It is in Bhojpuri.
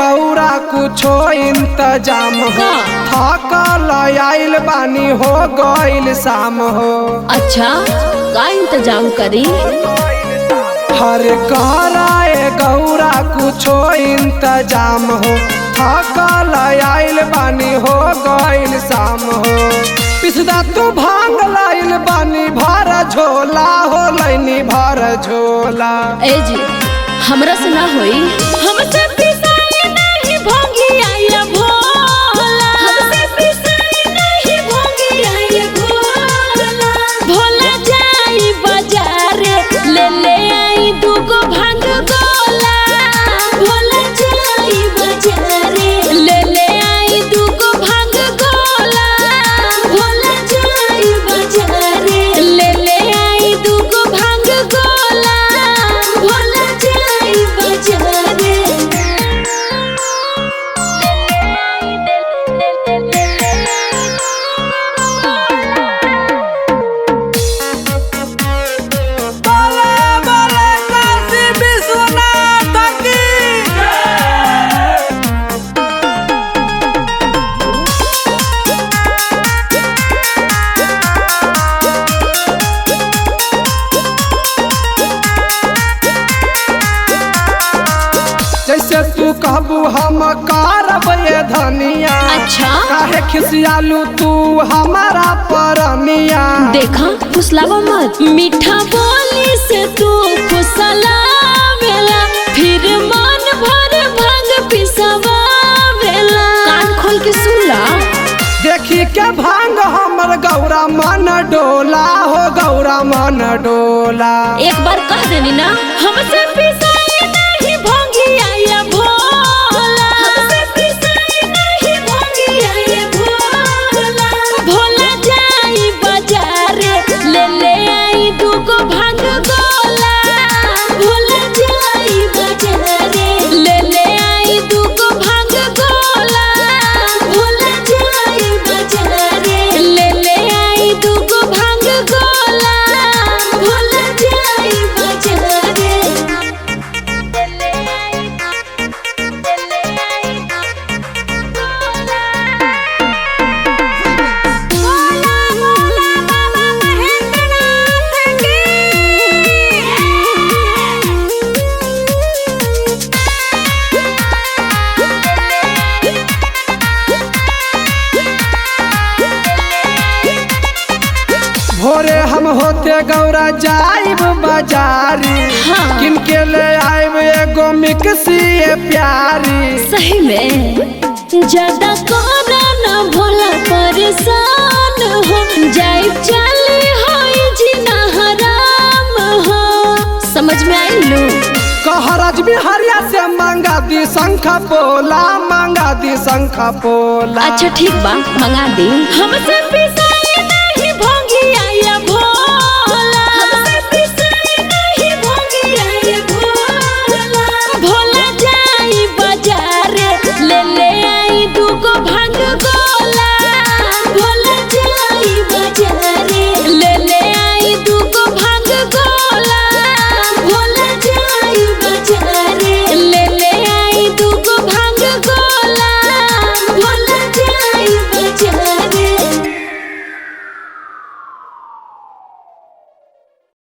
गौरा कुछो इंतजाम हो, थकल आइल बानी हो गइल शाम हो। अच्छा का इंतजाम करी? हर कराए गौरा कुछो इंतजाम हो, थकल आइल बानी हो गइल शाम हो। पिसदा तू भांग लाइल बानी भर झोला हो, लैनी भर झोला। ए जी हमरा से ना होई, हमसे पिसाई नहीं भोगी आया भोला, हमसे पिसाई नहीं भोगी आया भोला। भोला जाई बाजार ले ले आई दूगो भांग गोला, भोला जाई बाजार ले ले आई दूगो भांग गोला, भोला जाई बाजार ले ले आई दूगो भांग गोला, भोला जाई बाजार। जैसे तू कहबू हम करब ये धनिया। अच्छा काहे खिसियालू तू हमारा परमिया। देखा फुसलावा मत, मीठा बोली से तू फुसलावेला, फिर मन भर भांग पिसवावेला। कान खोल के सुन ला। देखी के भांग हमर गौरा मन डोला हो, गौरा मन डोला। एक बार कह देनी ना, हमसे पिसाई नहीं भोगी आया भोला, हमसे पिसाई नहीं भोगी आया भोला। भोला जाई बाजार ले ले आई दूगो भांग गोला, भोला जाई बाजार ले ले आई दूगो भांग गोला, भोला जाई बाजार ले ले आई दूगो भांग गोला, भोला जाई बाजार। भोरे हम होते गौरा जाइब बाजारी, हाँ। किनके ले आइब एगो मिक्सी प्यारी। सही में ज्यादा कोना ना भोला परेशान हो, जाई चली होई जीना हराम हो। समझ में आई लू? कहरज बिहारिया से मंगा दी शंख पोला, मंगा दी शंख पोला। अच्छा ठीक बा मंगा दी। हमसे